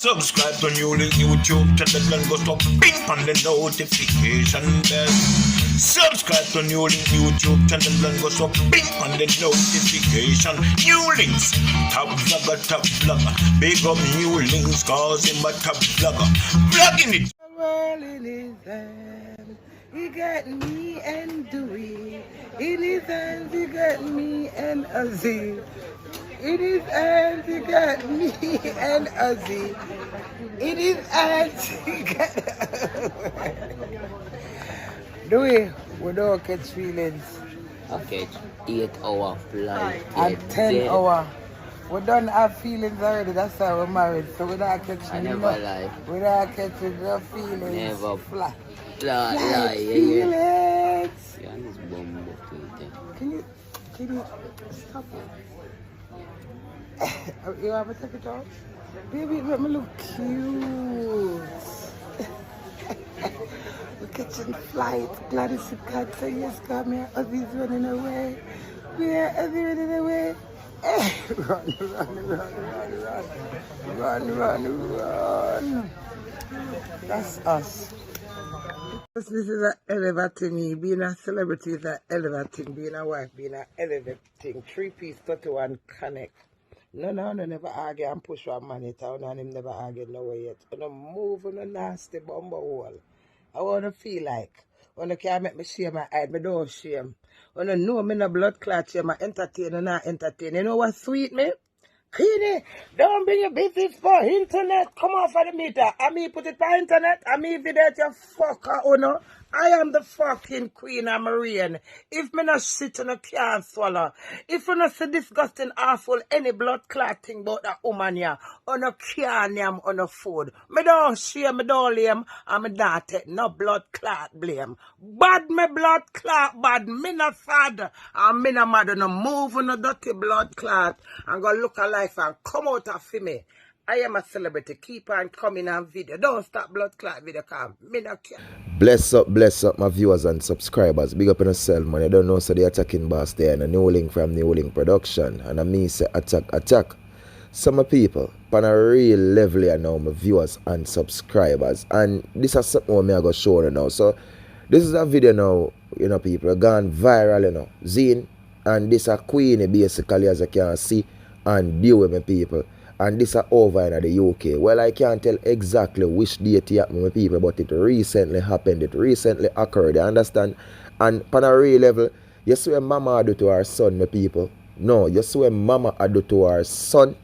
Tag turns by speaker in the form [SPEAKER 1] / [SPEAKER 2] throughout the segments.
[SPEAKER 1] Subscribe to NEWLINK YouTube channel and go to ping on the notification bell. Subscribe to NEWLINK YouTube channel and go to ping on the notification. NEWLINKs, top vlogger. Big up NEWLINKs, cause him a top vlogger. Vlogging it.
[SPEAKER 2] Well, in his hand, he got me and Dowey. In his hands, he got me and Ozzy. In his hands, he got me and Ozzy. In his hands, he got... Dowey, we don't catch feelings.
[SPEAKER 3] I catch 8-hour flight.
[SPEAKER 2] At 10 hour. We don't have feelings already, that's why we're married. So we don't catch
[SPEAKER 3] I never lie.
[SPEAKER 2] We don't catch no feelings.
[SPEAKER 3] Never
[SPEAKER 2] fly.
[SPEAKER 3] Lie.
[SPEAKER 2] Feelings.
[SPEAKER 3] Yeah, this bomb.
[SPEAKER 2] Can you stop it? You want me to take it off? Baby, let me look cute. We're catching flight. Gladys, you can't say yes, come here. Ozzy's running away. Where are Ozzy running away? Run. That's us. This is an elevating me. Being a celebrity is an elevating. Being a wife, being an elevating. 3-piece 31 connect. No, never argue and push one man it out and him never argue no way yet. On a move on a nasty bumble hole. I wanna feel like when I can't make me shame my head, me don't shame. When I know me no blood clot shame, I entertain and not entertain. You know what sweet me? Queenie, don't bring your business for internet. Come off of the meter. I me put it for internet. I me video your fucker, oh no. I am the fucking queen of Marine. If me not shit and I can't swallow. If you not see disgusting awful any blood clot thing about that woman here, on a can't yam on a food. Me don't shame, me don't lame, and me don't take no blood clot blame. Bad me blood clot bad. Me not sad. And me not mad no move on a dirty blood clot and go look at life and come out of me. I am a celebrity. Keep on coming on video. Don't stop blood clot video cam. Me not care.
[SPEAKER 4] Bless up my viewers and subscribers. Big up on yourself, man. You don't know, so the attacking boss there and a NEWLINK from NEWLINK production. And I mean say attack. Some people on a real level here now, my viewers and subscribers. And this is something what me I go show you now. So this is a video now, you know, people gone viral, you know. Zine. And this a queenie basically, as you can see, and deal with my people. And this are over in the UK. Well, I can't tell exactly which date it happened with people, but it recently happened. It recently occurred, you understand? And on a real level, you see what mama do to her son, my people. No, you see what mama do to her son.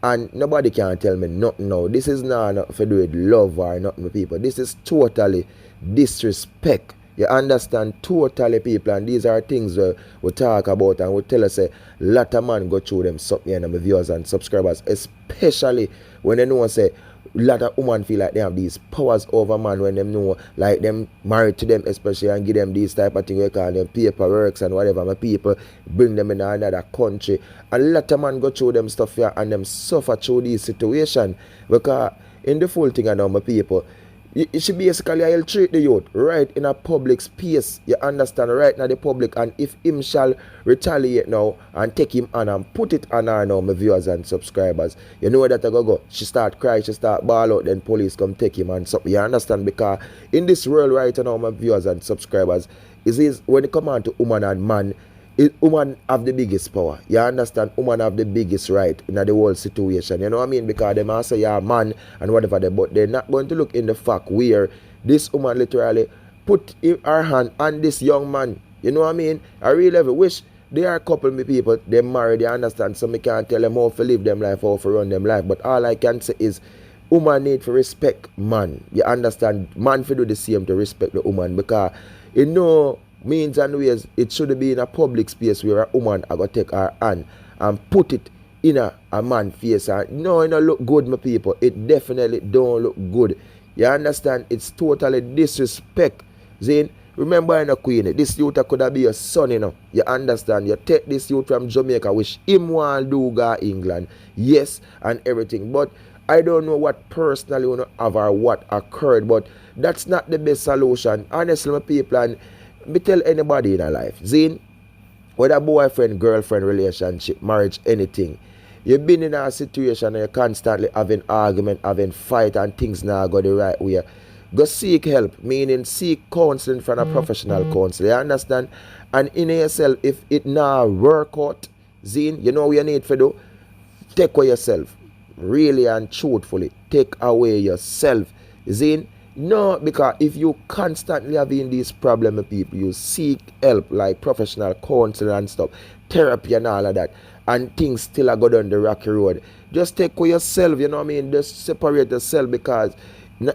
[SPEAKER 4] And nobody can tell me nothing now. This is not nothing to do with love or nothing, my people. This is totally disrespect. You understand? Totally, people. And these are things we talk about and we tell us a lot of man go through them something and my viewers and subscribers, especially when they know say a lot of women feel like they have these powers over man when they know like them married to them especially and give them these type of things we call them paperworks and whatever. My people bring them in another country. And a lot of man go through them stuff here and them suffer through this situation because in the full thing I know my people, you should basically I'll treat the youth right in a public space. You understand? Right now the public, and if him shall retaliate now and take him on and put it on her now, my viewers and subscribers, you know that I go. She start cry, she start bawl out, then police come take him and something. You understand? Because in this world right now, my viewers and subscribers, is when it come on to woman and man, woman have the biggest power. You understand? Woman have the biggest right in the whole situation. You know what I mean? Because they might say you're a man and whatever, but they're not going to look in the fact where this woman literally put her hand on this young man. You know what I mean? I really wish they are a couple of people, they married, you understand? So I can't tell them how to live them life, how to run them life. But all I can say is woman need to respect man. You understand? Man to do the same to respect the woman because you know means and ways it should be in a public space where a woman are going to take her hand and put it in a man's face. And no, it don't look good, my people. It definitely don't look good. You understand? It's totally disrespect. Zane, remember in a queen, this youth could have be your son, you know. You understand? You take this youth from Jamaica, which him want do go England. Yes, and everything. But I don't know what personally you know have or what occurred, but that's not the best solution. Honestly, my people, and me tell anybody in a life, Zane, whether boyfriend, girlfriend, relationship, marriage, anything, you've been in a situation and you're constantly having argument, having fight, and things now go the right way, go seek help, meaning seek counseling from a professional counselor, you understand? And in yourself, if it now work out, Zine, you know what you need to do? Take away yourself, really and truthfully, take away yourself, Zine. No, because if you constantly having these problem with people, you seek help like professional counselor and stuff, therapy and all of that, and things still are go down the rocky road. Just take away yourself, you know what I mean? Just separate yourself, because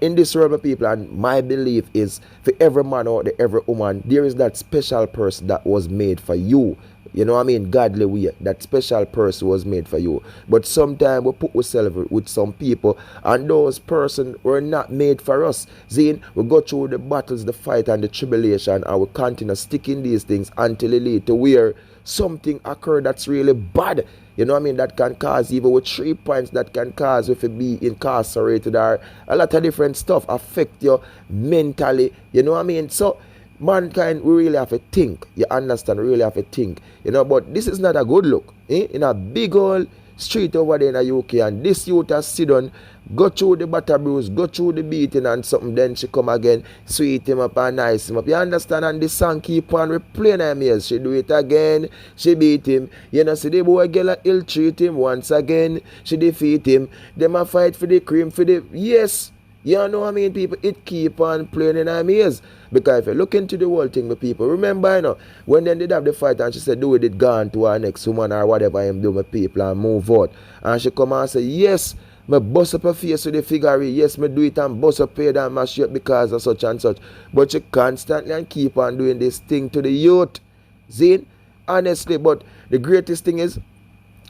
[SPEAKER 4] in this world of people, and my belief is for every man or every woman, there is that special person that was made for you. You know what I mean? Godly way. That special person was made for you. But sometimes we put ourselves with some people, and those persons were not made for us. Zine, we go through the battles, the fight, and the tribulation, and we continue sticking these things until it lead to where something occur that's really bad. You know what I mean? That can cause, even with 3 points, that can cause if you be incarcerated or a lot of different stuff affect you mentally. You know what I mean? So mankind, we really have to think. You understand? We really have to think. You know, but this is not a good look. In a big old street over there in the UK, and this youth has sit down, go through the butter bruise, go through the beating and something, then she come again, sweet him up and nice him up. You understand? And the song keep on replaying him here. She do it again, she beat him. You know, see the boy girl ill treat him once again, she defeat him. Them a fight for the cream, for the, yes. You know what I mean, people? It keep on playing in our ears. Because if you look into the whole thing with people, remember, you know, when they did have the fight and she said, do it gone to her next woman or whatever I'm doing with people and move out. And she come and say, yes, me bust up her face with the figure, yes, me do it and bust up head and mash up because of such and such. But she constantly and keep on doing this thing to the youth. See? Honestly, but the greatest thing is,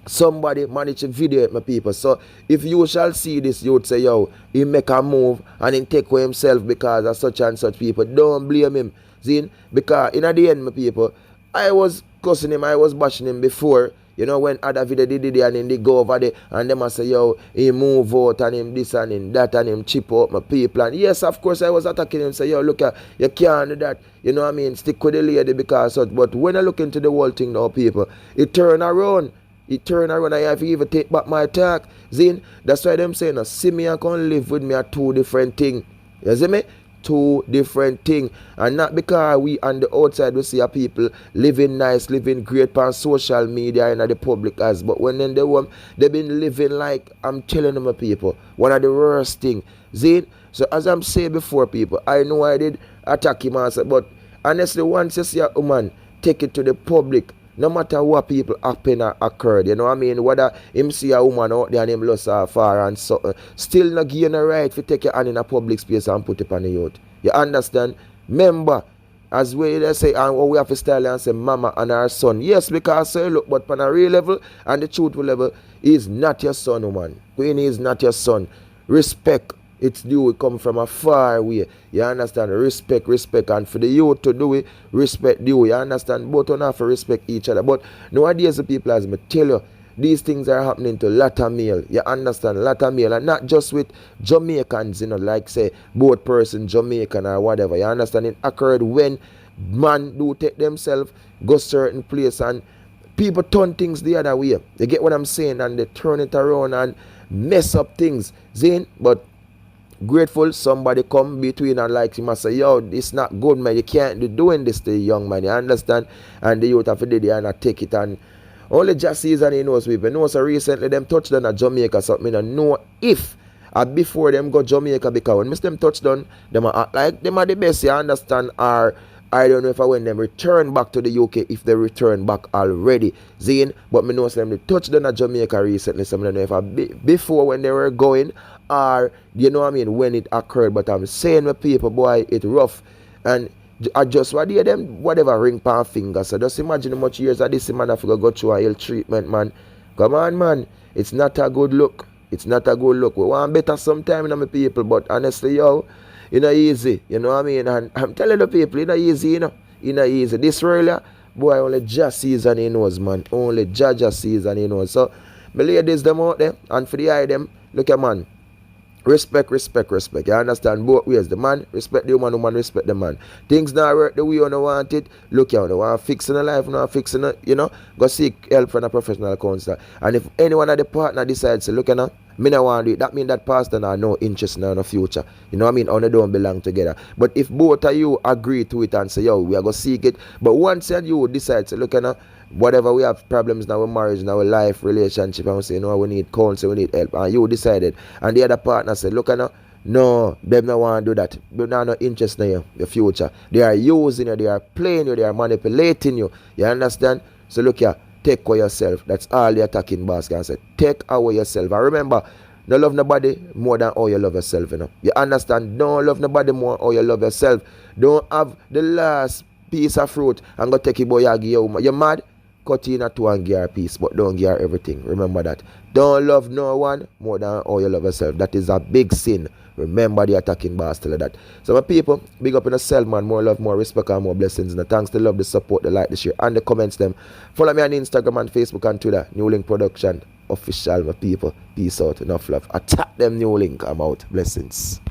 [SPEAKER 4] somebody manage to video it, my people. So if you shall see this, you would say, yo, he make a move and he take away himself because of such and such people. Don't blame him. See? Because in the end, my people, I was cussing him, I was bashing him before. You know, when other video did it and then they go over there and them I say, yo, he move out and him this and him that and him chip out my people. And yes, of course, I was attacking him, say, yo, look, you can't do that. You know what I mean? Stick with the lady because such. But when I look into the whole thing now, people, it turn around. It turn around, I have to even take back my attack. Zin, that's why them saying, see me and come live with me are two different things. You see me? Two different things. And not because we on the outside we see our people living nice, living great on social media and the public as. But when in the home, they've been living like, I'm telling them, people, one of the worst things. Zin, so as I'm saying before, people, I know I did attack him and say, but honestly, once you see a woman, take it to the public. No matter what people happen or occurred, you know what I mean? Whether him see a woman out there and him lost her far and so, still not give you a right to take your hand in a public space and put it on the youth. You understand? Remember, as we say, and we have to style and say mama and her son. Yes, because so look, but on a real level and the truthful level, he's not your son, woman. Queen is not your son. Respect. It's due, it come from a far way. You understand? Respect, and for the youth to do it, respect due. You understand? Both don't have to respect each other. But nowadays the people, as I tell you, these things are happening to lot of male. You understand? Lot of male, and not just with Jamaicans, you know, like say both person Jamaican or whatever. You understand? It occurred when man do take themselves, go certain place, and people turn things the other way. You get what I'm saying? And they turn it around and mess up things. Zane, but grateful somebody come between and like him and say, yo, it's not good, man. You can't be doing this to the young man. You understand? And the youth have to do it and take it. And only just season he knows people. Know so recently them touchdown at Jamaica, something I know if before them go Jamaica, because when miss them touchdown, them act like them are the best, you understand? Or I don't know if when them return back to the UK, if they return back already. Zane, but me know them they touchdown at Jamaica recently. So I don't know if before when they were going, or you know what I mean, when it occurred. But I'm saying with people, boy, it rough. And I just what they them whatever ring pan finger. So just imagine how much years that this man have to go through a ill treatment, man. Come on, man. It's not a good look. It's not a good look. We want better sometime, you know, my people, but honestly, yo, it's not easy. You know what I mean? And I'm telling the people, it's not easy, you know. It's not easy. This earlier, boy, only just season he knows, man. Only just season he knows. So my ladies them out there, and for the eye them, look at man. Respect, respect, respect. You understand both ways. The man respect the woman respect the man. Things not work the way you don't want it. Look, you want fixing the life, not fixing it, go seek help from a professional counselor. And if anyone of the partner decides to look, me not want to do it, that means that pastor has no interest in the future. You know what I mean? Or they don't belong together. But if both of you agree to it and say, yo, we are going to seek it. But once you decide to look, whatever we have problems now with marriage, now with life, relationship, and we say, we need counsel, we need help, and you decided, and the other partner said, look, no, them not want to do that. They not no interest in your future. They are using you, they are playing you, they are manipulating you. You understand? So look here, take care of yourself. That's all the attacking boss can say. Take care of yourself. And remember, don't love nobody more than how you love yourself. You understand? Don't love nobody more how you love yourself. Don't have the last piece of fruit and go take it boy and give you. You mad? Cut in a two and give her a piece, but don't give her everything. Remember that. Don't love no one more than how you love yourself. That is a big sin. Remember the attacking boss tell you that. So my people, big up in yourself, man. More love, more respect, and more blessings. And thanks, the love, the support, the like, the share, and the comments them. Follow me on Instagram and Facebook and Twitter. NEWLINK Production Official, my people. Peace out. Enough love. Attack them, NEWLINK. I'm out. Blessings.